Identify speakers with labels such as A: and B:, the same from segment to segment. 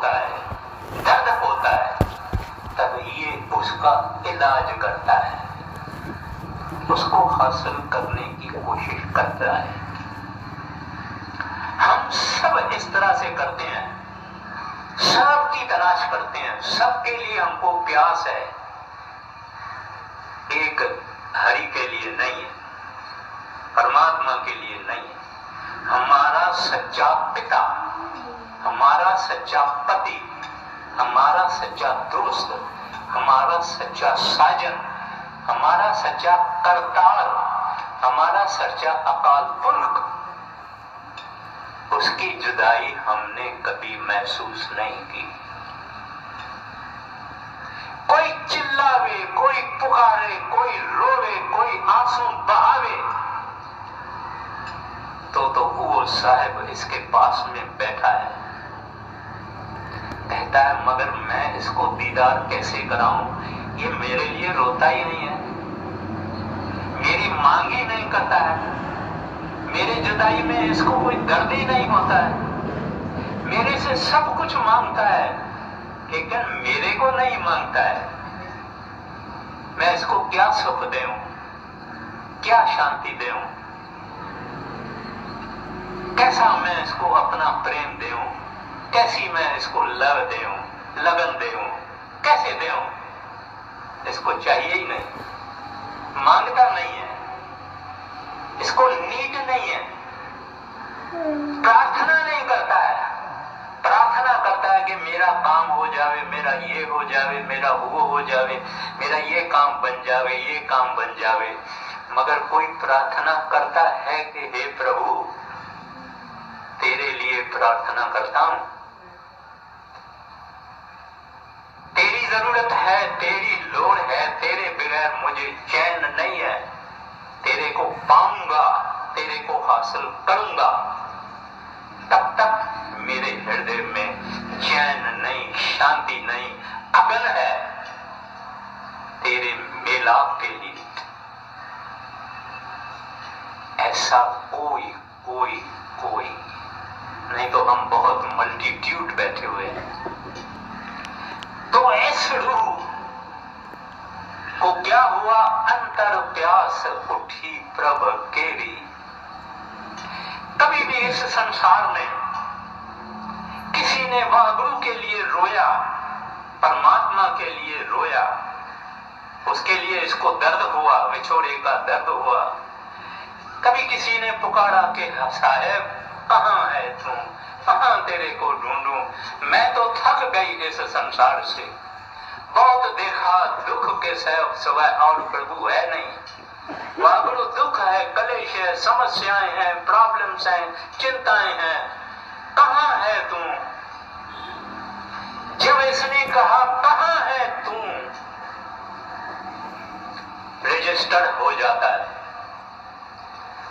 A: होता है, दर्द होता है, तब ये उसका इलाज करता है, उसको हासिल करने की कोशिश करता है। हम सब इस तरह से करते हैं, सबकी तलाश करते हैं, सबके लिए हमको प्यास है, एक हरि के लिए नहीं है, परमात्मा के लिए नहीं है। हमारा सच्चा पिता, हमारा सच्चा पति, हमारा सच्चा दोस्त, हमारा सच्चा साजन, हमारा सच्चा करतार, हमारा सच्चा अकाल पुरख, उसकी जुदाई हमने कभी महसूस नहीं की। कोई चिल्लावे, कोई पुकारे, कोई रोवे, कोई आंसू बहावे, तो वो साहब इसके पास में बैठा है, कहता है मगर मैं इसको दीदार कैसे कराऊं, ये मेरे लिए रोता ही नहीं है, मेरी मांग ही नहीं करता है, मेरे जुदाई में इसको कोई दर्द ही नहीं होता है, मेरे से सब कुछ मांगता है लेकिन मेरे को नहीं मांगता है। मैं इसको क्या सुख दूं, क्या शांति दूं, कैसा मैं इसको अपना प्रेम दूं, कैसी मैं इसको लव दूं, लगन दूं, कैसे दूं, इसको चाहिए ही नहीं, मांगता नहीं है, इसको नीड नहीं है, प्रार्थना नहीं करता है, प्रार्थना करता है कि मेरा काम हो जावे, मेरा ये हो जावे, मेरा वो हो जावे, मेरा ये काम बन जावे, ये काम बन जावे, मगर कोई प्रार्थना करता है कि हे प्रभु तेरे लिए प्रार्थना करता हूं, तेरी जरूरत है, तेरी लोड़ है, तेरे बगैर मुझे चैन नहीं है, तेरे को पाऊंगा, तेरे को हासिल करूंगा, तब तक मेरे हृदय में चैन नहीं, शांति नहीं, अगन है तेरे मिलाप के लिए। ऐसा कोई कोई कोई नहीं, तो हम बहुत मल्टीट्यूड बैठे हुए हैं। तो इस रूह को क्या हुआ, अंतर प्यास उठी प्रभ केरी। कभी भी इस संसार में किसी ने वाहगुरु के लिए रोया, परमात्मा के लिए रोया, उसके लिए इसको दर्द हुआ, विछोड़े का दर्द हुआ। कभी किसी ने पुकारा कि साहेब कहां है तू, कहां तेरे को ढूंढूं, मैं तो थक गई इस संसार से, बहुत देखा दुख के सिवाय और प्रभु है नहीं। वाहगुरु दुख है, कलेश है, समस्याएं हैं, प्रॉब्लम्स हैं, चिंताएं हैं, कहां है तू। जब इसने कहा कहां है तू, रजिस्टर हो जाता है,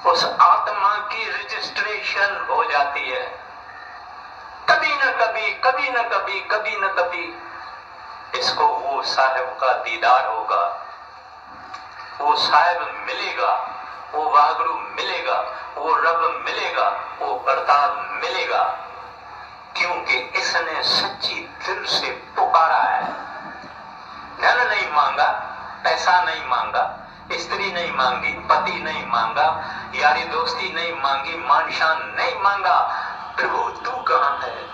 A: उस आत्मा की रजिस्ट्रेशन हो जाती है। कभी न कभी, कभी न कभी, कभी न कभी इसको वो साहिब का दीदार होगा, वो साहिब मिलेगा, वो वाहगुरु मिलेगा, वो रब मिलेगा, वो करतार मिलेगा, क्योंकि इसने सच्ची दिल से पुकारा है। धन नहीं मांगा, पैसा नहीं मांगा, स्त्री नहीं मांगी, पति नहीं मांगा, यारी दोस्ती नहीं मांगी, मान शान नहीं मांगा, प्रभु तू कहां है।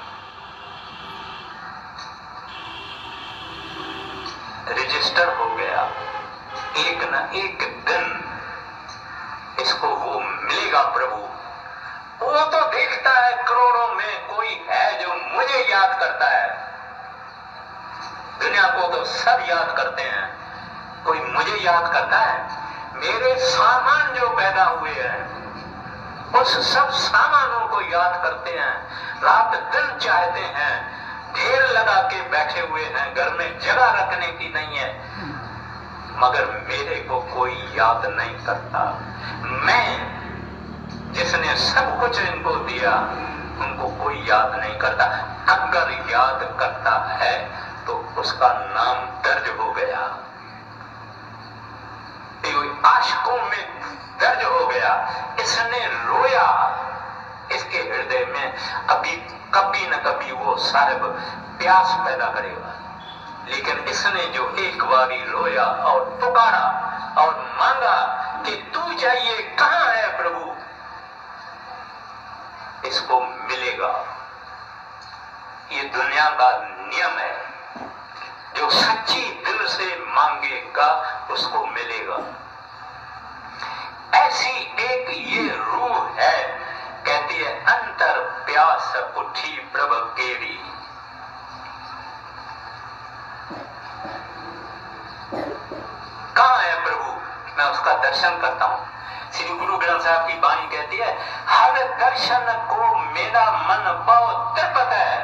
A: रजिस्टर हो गया, एक न एक दिन इसको वो मिलेगा प्रभु। वो तो देखता है करोड़ों में कोई है जो मुझे याद करता है, दुनिया को तो सब याद करते हैं, कोई मुझे याद करता है। मेरे सामान जो पैदा हुए हैं उस सब सामानों को याद करते हैं, रात दिन चाहते हैं, ढेर लगा के बैठे हुए हैं, घर में जगह रखने की नहीं है, मगर मेरे को कोई याद नहीं करता। मैं जिसने सब कुछ इनको दिया उनको कोई याद नहीं करता। अगर याद करता है तो उसका नाम दर्ज हो गया, आशिकों में दर्ज हो गया। इसने रोया, इसके हृदय में अभी कभी न कभी वो को साहिब प्यास पैदा करेगा। लेकिन इसने जो एक बारी रोया और पुकारा और मांगा कि तू चाहिए, कहां है प्रभु, इसको मिलेगा। ये दुनिया का नियम है, जो सच्ची दिल से मांगेगा उसको मिलेगा। ऐसी एक ये रूह है, कहती है अंतर प्यास उठी प्रभ केरी। कहां है प्रभु, मैं उसका दर्शन करता हूं। श्री गुरु ग्रंथ साहब की वाणी कहती है, हर दर्शन को मेरा मन बहुत तृपत है,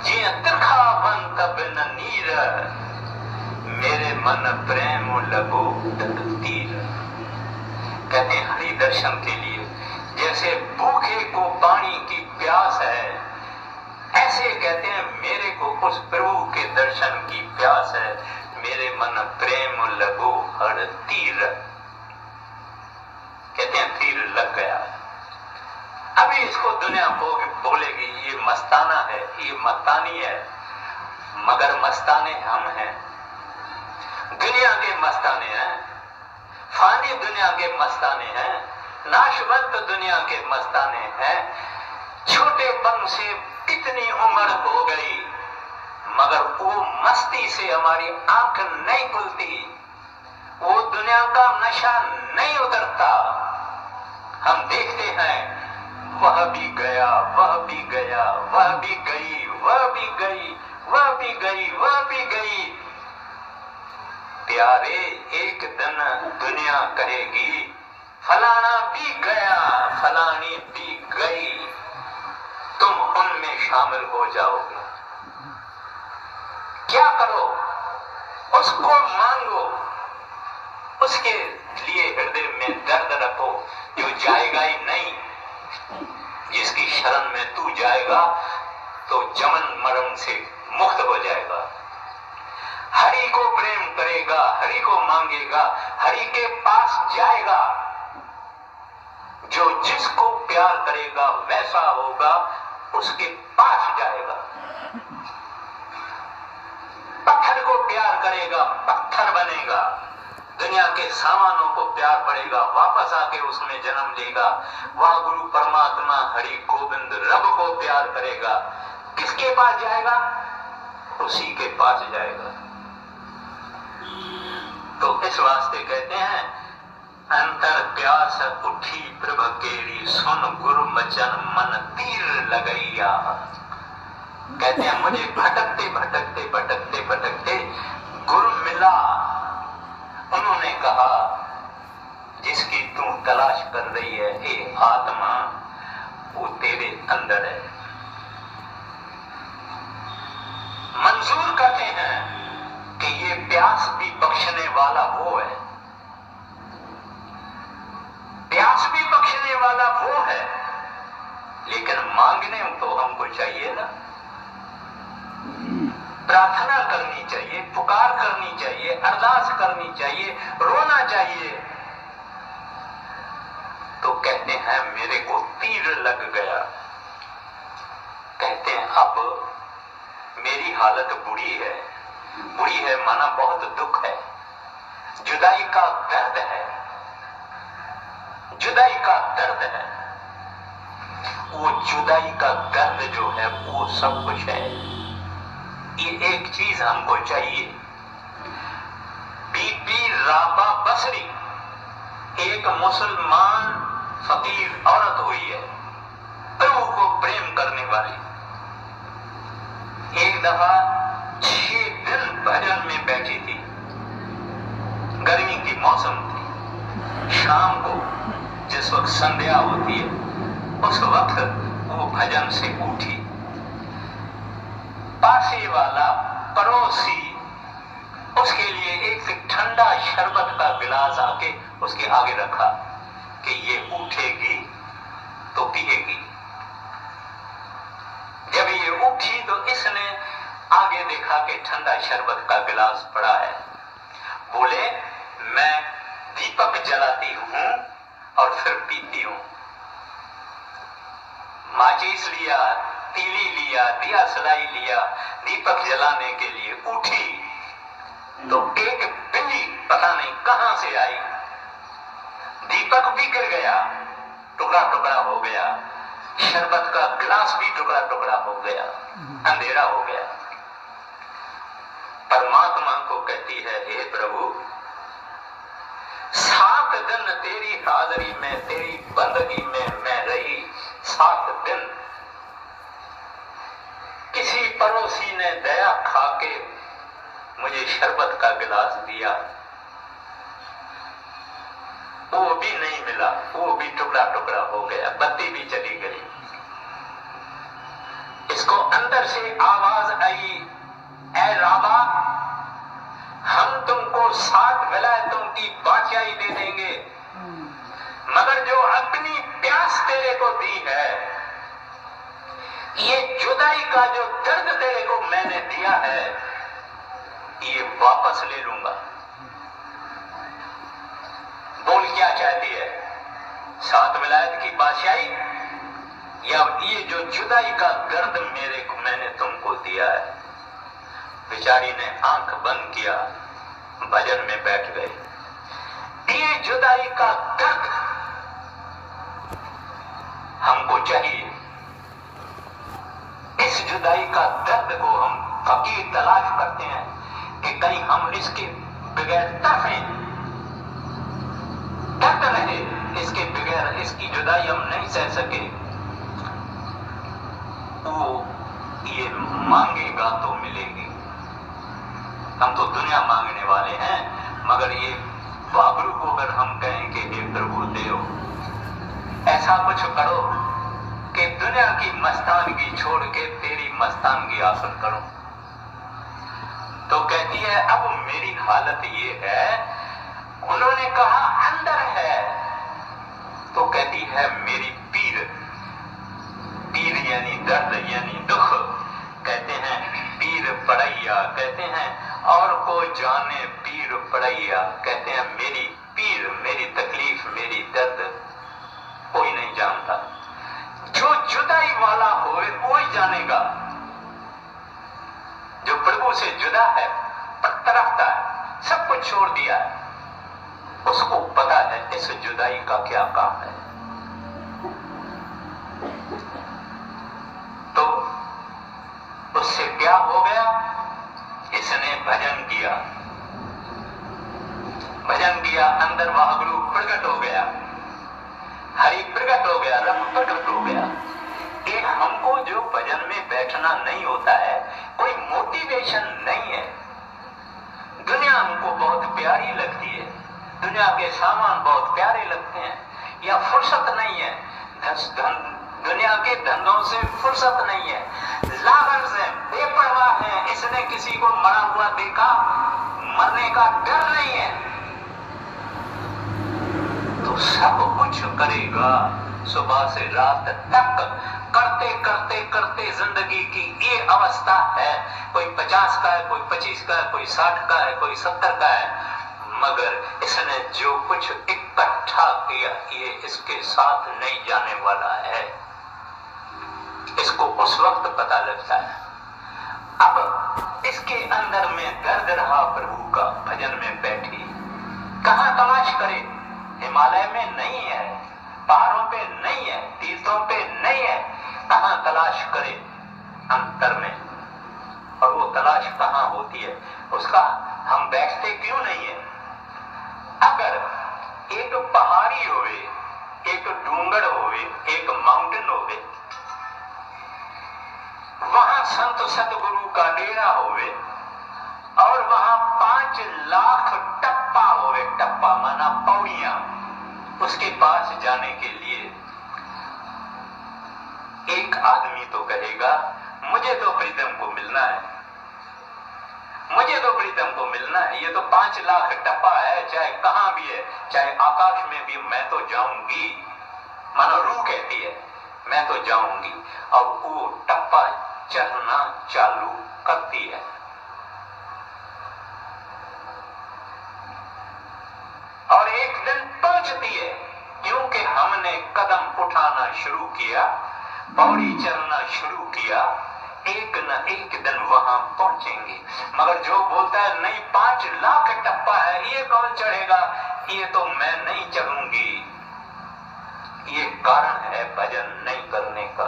A: जिय तिरखा बन तब न नीर, मेरे मन प्रेम लगो तक तीर। कहते हैं हरि दर्शन के लिए जैसे भूखे को पानी की प्यास है, ऐसे कहते हैं मेरे को उस प्रभु के दर्शन की प्यास है, मेरे मन प्रेम लगो हर तीर। कहते हैं तीर लग गया। अभी इसको दुनिया बोलेगी ये मस्ताना है, ये मस्तानी है, मगर मस्ताने हम हैं। दुनिया के मस्ताने हैं, फानी दुनिया के मस्ताने हैं, नाशवंत दुनिया के मस्ताने हैं। छोटेपन से कितनी उम्र हो गई, मगर वो मस्ती से हमारी आंख नहीं खुलती, वो दुनिया का नशा नहीं उतरता। हम देखते हैं वह भी गया, वह भी गया, वह भी गई, वह भी गई, वह भी गई, वह भी गई। प्यारे एक दिन दुनिया कहेगी फलाना भी गया, फलानी भी गई, तुम उनमें शामिल हो जाओगे। क्या करो, उसको मांगो, उसके लिए हृदय में दर्द रखो, जो जाएगा ही नहीं। जिसकी शरण में तू जाएगा तो जमन मरण से मुक्त हो जाएगा। हरि को प्रेम करेगा, हरि को मांगेगा, हरि के पास जाएगा। जो जिसको प्यार करेगा वैसा होगा, उसके पास जाएगा। पत्थर को प्यार करेगा, पत्थर बनेगा। दुनिया के सामानों को प्यार पड़ेगा, वापस आके उसमें जन्म लेगा। वह गुरु परमात्मा हरि गोविंद रब को प्यार करेगा, किसके पास जाएगा? उसी के पास जाएगा। तो इस वास्ते कहते हैं अंतर प्यास उठी प्रभ केरी, सुन गुरु मचन मन तीर लगैया। कहते हैं मुझे भटकते भटकते भटकते भटकते गुरु मिला। उन्होंने कहा जिसकी तू तलाश कर रही है हे आत्मा, वो तेरे अंदर है। मंजूर करते हैं कि ये प्यास भी बख्शने वाला वो है, प्यास भी बख्शने वाला वो है, लेकिन मांगने तो हमको चाहिए ना। प्रार्थना करनी चाहिए, पुकार करनी चाहिए, अरदास करनी चाहिए, रोना चाहिए। तो कहते हैं मेरे को तीर लग गया। कहते हैं अब मेरी हालत बुरी है, बुरी है माना बहुत दुख है, जुदाई का दर्द है, जुदाई का दर्द है। वो जुदाई का दर्द जो है वो सब कुछ है। ये एक चीज हमको चाहिए। बीबी राबा बसरी एक मुसलमान फकीर औरत हुई है, प्रभु को प्रेम करने वाली। एक दफा 6 दिन भजन में बैठी थी, गर्मी की मौसम थी। शाम को जिस वक्त संध्या होती है उस वक्त वो भजन से उठी। पासे वाला पड़ोसी उसके लिए एक ठंडा शरबत का गिलास आके उसके आगे रखा कि ये उठेगी तो पिएगी। जब ये उठी तो इसने आगे देखा कि ठंडा शरबत का गिलास पड़ा है। बोले मैं दीपक जलाती हूं और फिर पीती हूं। माचिस लिया, तीली लिया, लिया, दिया सलाई लिया दीपक जलाने के लिए, उठी तो एक बिल्ली पता नहीं कहां से आई, दीपक भी गिर गया, टुकड़ा टुकड़ा हो गया, शरबत का गिलास भी टुकड़ा टुकड़ा हो गया, अंधेरा हो गया। परमात्मा को कहती है, हे प्रभु 7 दिन तेरी हाजिरी में, तेरी बंदगी में मैं रही, 7 दिन किसी पड़ोसी ने दया खाके मुझे शरबत का गिलास दिया, वो भी नहीं मिला, वो भी टुकड़ा टुकड़ा हो गया, बत्ती भी चली गई। इसको अंदर से आवाज आई, ऐ राबा हम तुमको 7 विलायतों की बादशाही दे देंगे, मगर जो अपनी प्यास तेरे को दी है, ये जुदाई का जो दर्द तेरे को मैंने दिया है, ये वापस ले लूंगा। बोल क्या चाहती है, 7 विलायत की बादशाही या ये जो जुदाई का दर्द मेरे को मैंने तुमको दिया है। बेचारी ने आंख बंद किया, भजन में बैठ गई। ये जुदाई का दर्द हमको चाहिए, इस जुदाई का दर्द को हम फकीर तलाश करते हैं कि कहीं हम इसके बगैर तड़पें, दर्द रहे, इसके बगैर इसकी जुदाई हम नहीं सह सके। वो ये मांगेगा तो मिलेगी। हम तो दुनिया मांगने वाले हैं, मगर ये बाबरू को अगर हम कहें कि हे प्रभु देव ऐसा कुछ करो कि दुनिया की मस्तानगी छोड़ के तेरी मस्तानगी हासिल करो, तो कहती है अब मेरी हालत ये है, उन्होंने कहा अंदर है, तो कहती है मेरी पीर, पीर यानी दर्द यानी दुख, कहते हैं पीर पड़ैया, कहते हैं और को जाने पीर पड़ैया, कहते हैं मेरी पीर, मेरी तकलीफ, मेरी दर्द कोई नहीं जानता, जो जुदाई वाला होए वो ही जानेगा। जो प्रभु से जुदा है, तरफता है, सब कुछ छोड़ दिया है, उसको पता है इस जुदाई का क्या काम है। तो उससे क्या हो गया, इसने भजन किया, भजन किया, अंदर वाहगुरु प्रकट हो गया, हरि प्रकट हो गया, रब प्रकट हो गया। कि हमको जो भजन में बैठना नहीं होता है, कोई मोटिवेशन नहीं है, दुनिया हमको बहुत प्यारी लगती है, दुनिया के सामान बहुत प्यारे लगते हैं, या फुर्सत नहीं है, दुनिया के धंधों से फुर्सत नहीं है, लागन से बेपरवाह है, इसने किसी को मरा हुआ देखा, मरने का डर नहीं है, तो सब कुछ करेगा सुबह से रात तक, करते करते करते जिंदगी की ये अवस्था है, कोई 50 का है, कोई 25 का है, कोई 60 का है, कोई 70 का है, मगर इसने जो कुछ इकट्ठा किया ये इसके साथ नहीं जाने वाला है, इसको उस वक्त पता लगता है। अब इसके अंदर में दर्द रहा प्रभु का, भजन में बैठी, कहां तलाश करे, हिमालय में नहीं है, पहाड़ों पे नहीं है, तीर्थों पे नहीं है, कहां तलाश करे, अंतर में। और वो तलाश कहां होती है उसका, हम बैठते क्यों नहीं है। अगर एक पहाड़ी होवे, एक डूंगर होवे, एक माउंटेन होवे, वहां संत सतगुरु का डेरा होवे, और वहां 5 लाख टप्पा होवे, टप्पा माना पौड़ियां, उसके पास जाने के लिए एक आदमी तो कहेगा मुझे तो प्रीतम को मिलना है, मुझे तो प्रीतम को मिलना है, ये तो 5 लाख टप्पा है, चाहे कहां भी है, चाहे आकाश में भी मैं तो जाऊंगी, मानो रूह कहती है मैं तो जाऊंगी, और वो टप्पा चढ़ना चालू करती है। और एक दिन पहुंचती है, क्योंकि हमने कदम उठाना शुरू किया, पौड़ी चलना शुरू किया, एक न एक दिन वहां पहुंचेंगे। मगर जो बोलता है नहीं 5 लाख टप्पा है, ये कौन चढ़ेगा, ये तो मैं नहीं चढ़ूंगी, ये कारण है भजन नहीं करने का।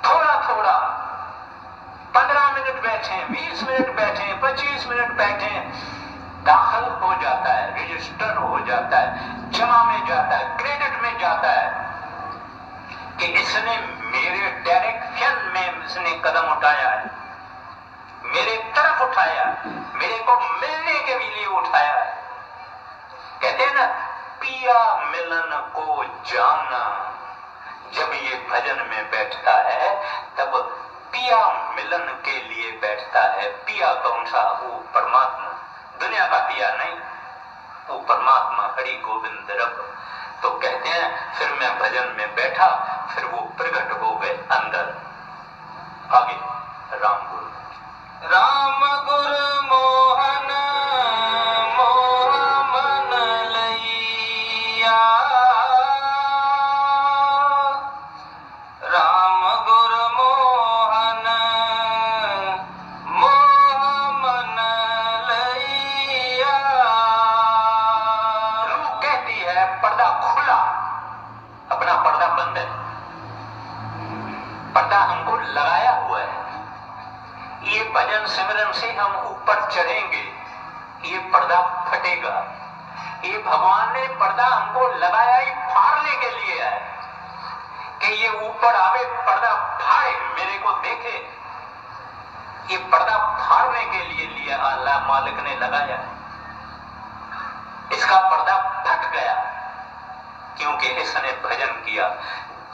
A: थोड़ा थोड़ा 15 मिनट बैठे, 20 मिनट बैठे, 25 मिनट बैठे, दाखिल हो जाता है, रजिस्टर हो जाता है, जमा में जाता है, क्रेडिट में जाता है कि इसने मेरे डायरेक्शन में इसने कदम उठाया है, मेरे तरफ उठाया, मेरे को मिलने के लिए उठाया है। कहते हैं ना, पिया मिलन को जाना। जब ये भजन में बैठता है तब पिया मिलन के लिए बैठता है। पिया कौन सा? वो परमात्मा, दुनिया का पिया नहीं, वो परमात्मा हरि गोविंद रब। तो कहते हैं फिर मैं भजन में बैठा, फिर वो प्रकट हो गए अंदर। आगे राम गुरु मोहन मोह मन लैया, राम गुरु मोहन मोह मन लैया। रूह कहती है पर्दा खुला, अपना पर्दा बंद है, पर्दा हमको लगाया हुआ है। ये भजन सिमरन से हम ऊपर चढ़ेंगे, ये पर्दा फटेगा। ये भगवान ने पर्दा हमको लगाया ही फाड़ने के लिए है कि ये ऊपर आवे, पर्दा फाड़े, मेरे को देखे। ये पर्दा फाड़ने के लिए अल्लाह मालिक ने लगाया है। इसका पर्दा फट गया क्योंकि इसने भजन किया।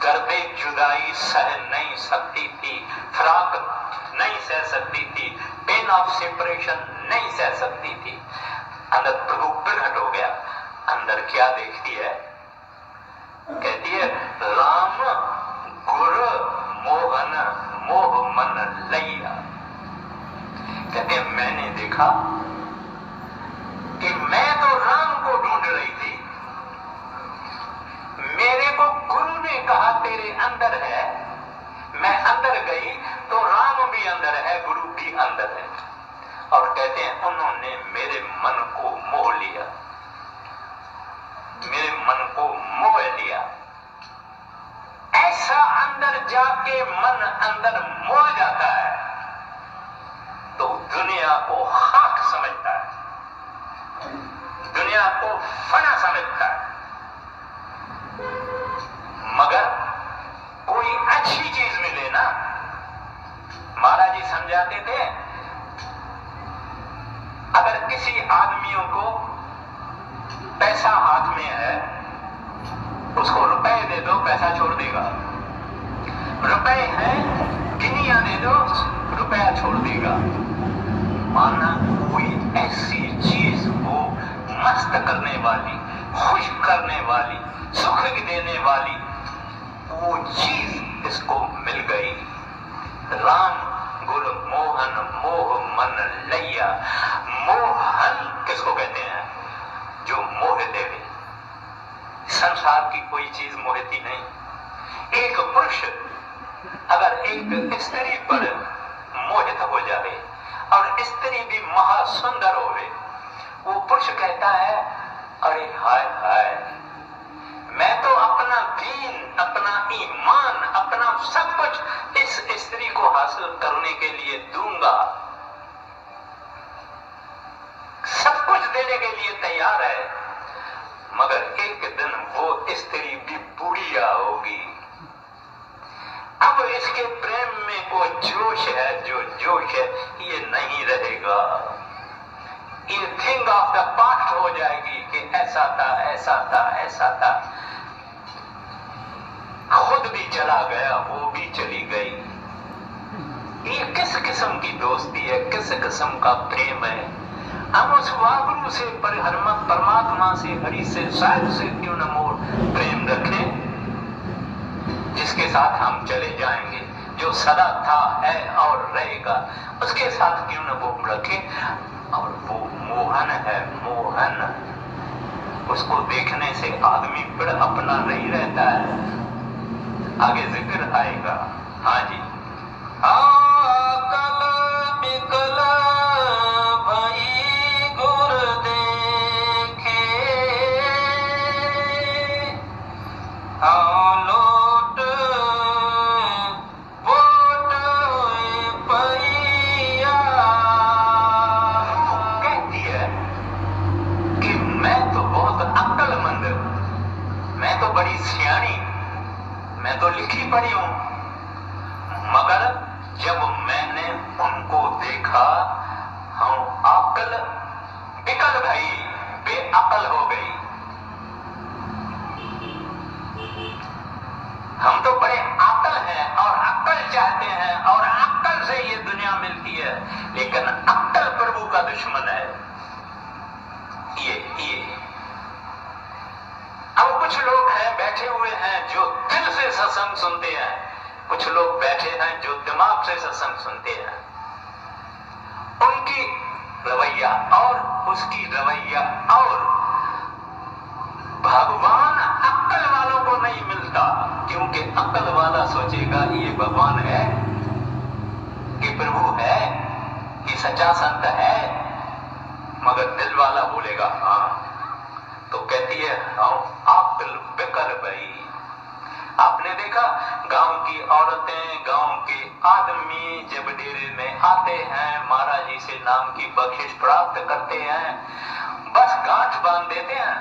A: गर्दे जुदाई सह नहीं सकती थी, फराक नहीं सह सकती थी, पेन ऑफ सेपरेशन नहीं सह सकती थी। अंदर प्रभु प्रकट हो गया। अंदर क्या देखती है? कहती है राम गुरु मोहन मोह मन लैया। कहते मैंने देखा कि मैं तो राम को ढूंढ रही थी, मेरे को गुरु ने कहा तेरे अंदर है, मैं अंदर गई तो राम भी अंदर है, गुरु भी अंदर है। और कहते हैं उन्होंने मेरे मन को मोह लिया, मेरे मन को मोह लिया। ऐसा अंदर जाके मन अंदर मोह जाता है तो दुनिया को खाक समझता है, दुनिया को फना समझता है। मगर कोई अच्छी चीज मिले ना, महाराज जी समझाते थे, अगर किसी आदमियों को पैसा हाथ में है, उसको रुपए दे दो, पैसा छोड़ देगा। रुपए हैं, गिनिया दे दो, रुपया छोड़ देगा। माना कोई ऐसी चीज हो मस्त करने वाली, खुश करने वाली, सुख देने वाली, वो चीज इसको मिल गई। राम गुरु मोहन मोह मन लैया। मोहन किसको कहते हैं? जो मोह देवे। संसार की कोई चीज मोहती नहीं। एक पुरुष अगर एक स्त्री पर मोहित हो जाए और स्त्री भी महासुंदर होवे, वो पुरुष कहता है अरे हाय हाय, मैं तो अपना दीन, अपना ईमान, अपना सब कुछ इस स्त्री को हासिल करने के लिए दूंगा, सब कुछ देने के लिए तैयार है। मगर एक दिन वो स्त्री भी बुढ़िया होगी। अब इसके प्रेम में वो जोश है, जो जोश है ये नहीं रहेगा। ये थिंग ऑफ द पास्ट हो जाएगी कि ऐसा था, ऐसा था, ऐसा था। खुद भी चला गया, वो भी चली गई। ये किस किस्म की दोस्ती है, किस किस्म का प्रेम है? हम उस वागुरु से, परमात्मा से, हरि से, साहिब से क्यों न मोर प्रेम रखें, जिसके साथ हम चले जाएंगे, जो सदा था, है और रहेगा, उसके साथ क्यों न वो रखें। और वो मोहन है, मोहन। उसको देखने से आदमी फिर अपना नहीं रहता है। आगे जिक्र आएगा। हाँ जी। अक्कल चाहते हैं और अक्कल से ये दुनिया मिलती है, लेकिन अक्कल प्रभु का दुश्मन है। ये अब कुछ लोग हैं बैठे हुए हैं जो दिल से सत्संग सुनते हैं, कुछ लोग बैठे हैं जो दिमाग से सत्संग सुनते हैं। उनकी रवैया और उसकी रवैया और भगवान अक्ल वालों को नहीं मिलता, क्योंकि अक्ल वाला सोचेगा ये भगवान है, कि प्रभु है, कि सच्चा संत है, मगर दिल वाला बोलेगा हाँ। तो कहती है अक्ल बिकल भाई। आपने देखा गांव की औरतें, गांव के आदमी जब डेरे में आते हैं, महाराज जी से नाम की बख्शिश प्राप्त करते हैं, बस गांठ बांध देते हैं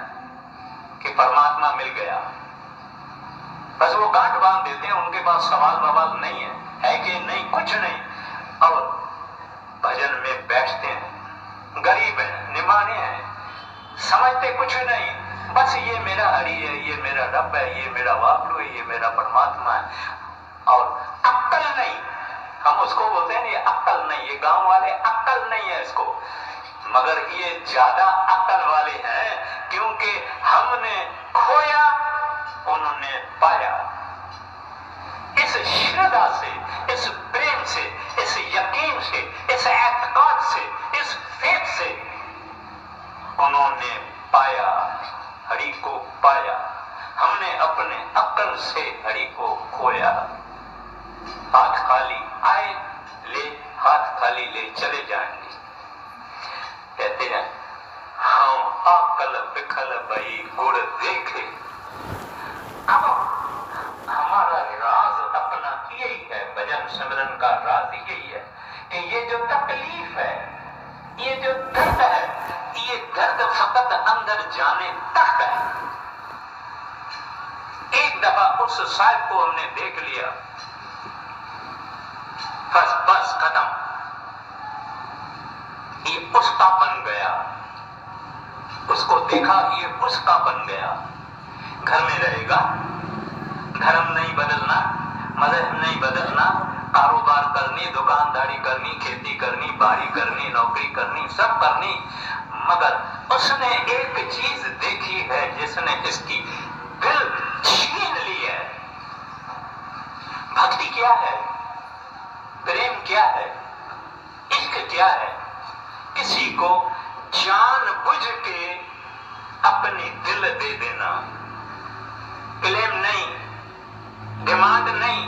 A: कि परमात्मा मिल गया। बस वो गांठ बांध देते हैं, उनके पास सवाल बवाल नहीं है कि नहीं, कुछ नहीं। और भजन में बैठते हैं, गरीब हैं, निमाने हैं, समझते कुछ नहीं, बस ये मेरा हरि है, ये मेरा रब है, ये मेरा वापलू है, ये मेरा परमात्मा है। और अक्कल नहीं, हम उसको बोलते हैं ये अक्कल नहीं, ये गांव वाले अक्कल नहीं है इसको, मगर ये ज्यादा अक्कल वाले हैं, क्योंकि हमने खोया, उन्होंने पाया। इस श्रद्धा से, इस प्रेम से, इस यकीन से, इस एतकाद से, इस फेथ से उन्होंने पाया, हरि को पाया। हमने अपने अक्ल से हरि को खोया। हाथ खाली आए ले, हाथ खाली ले चले जाएंगे। कहते हैं हम अक्ल बिखल भई गुड़ देखे। अब हमारा राज अपना यही है, भजन सिमरन का राज यही है कि ये जो तकलीफ है, ये जो दर्द है, ये दर्द फकत अंदर जाने तक है। एक दफा उस साहब को हमने देख लिया, बस खत्म, ये उसका बन गया। उसको देखा, ये उसका बन गया। घर में रहेगा, धर्म नहीं बदलना, मजहब नहीं बदलना, कारोबार करनी, दुकानदारी करनी, खेती करनी, बाड़ी करनी, नौकरी करनी, सब करनी, मगर उसने एक चीज देखी है जिसने इसकी दिल छीन ली है। भक्ति क्या है, प्रेम क्या है, इश्क क्या है? किसी को जानबूझ के अपनी दिल दे देना, क्लेम नहीं, डिमांड नहीं,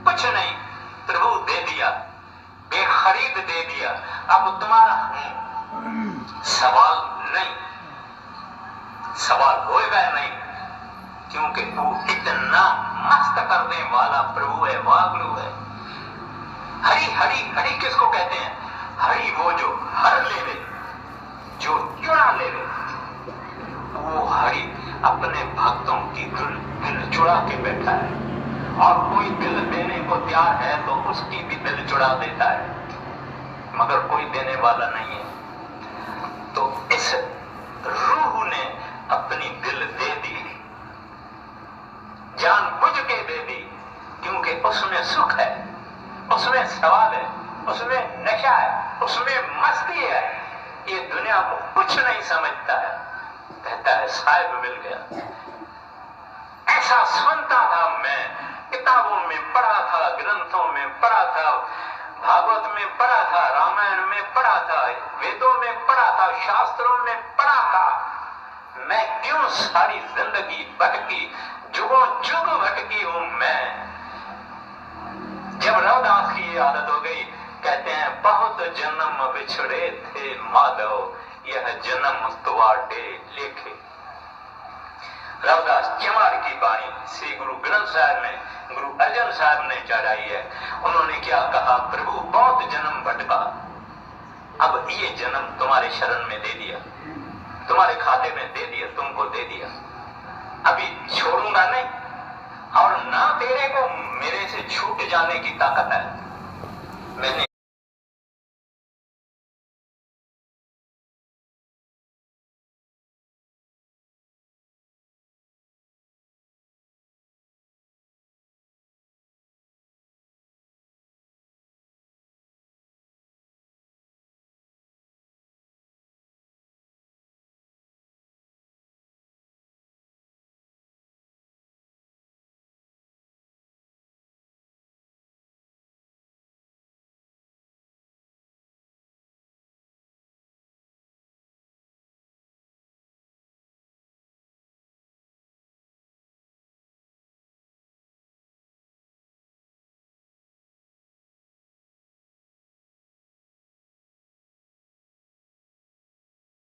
A: कुछ नहीं, प्रभु दे दिया, बेखरीद दे दिया, अब तुम्हारा सवाल नहीं, सवाल होएगा नहीं, क्योंकि तू इतना मस्त करने वाला प्रभु है, वागलू है। हरि हरि हरि किसको कहते हैं? हरि वो जो हर ले ले, जो चुरा ले ले, वो हरि अपने भक्तों की दिल चुरा के बैठा है। और कोई दिल देने को तैयार है तो उसकी भी दिल चुरा देता है, मगर कोई देने वाला नहीं है। तो इस रूह ने अपनी दिल दे दी, जानबूझ के दे दी, क्योंकि उसमें सुख है, उसमें सवाल है, उसमें नशा है, उसमें मस्ती है। ये दुनिया को कुछ नहीं समझता है, कहता है साहिब मिल गया। ऐसा सुनता था मैं, किताबों में पढ़ा था, ग्रंथों में पढ़ा था, भागवत में पढ़ा था, रामायण में पढ़ा था, वेदों में पढ़ा था, शास्त्रों में पढ़ा था। मैं क्यों सारी जिंदगी भटकी, जुगों जुग भटकी हूं मैं। जब रविदास की ये आदत हो गई, कहते हैं बहुत जन्म बिछड़े थे माधव, यह जन्म तुआटे लेखे। रविदास चमार की वाणी श्री गुरु ग्रंथ साहब ने, गुरु अर्जन साहब ने चढ़ाई है। उन्होंने क्या कहा? प्रभु बहुत जन्म भटका, अब ये जन्म तुम्हारे शरण में दे दिया, तुम्हारे खाते में दे दिया, तुमको दे दिया, अभी छोड़ूंगा नहीं, और ना तेरे को मेरे से छूट जाने की ताकत है। मैंने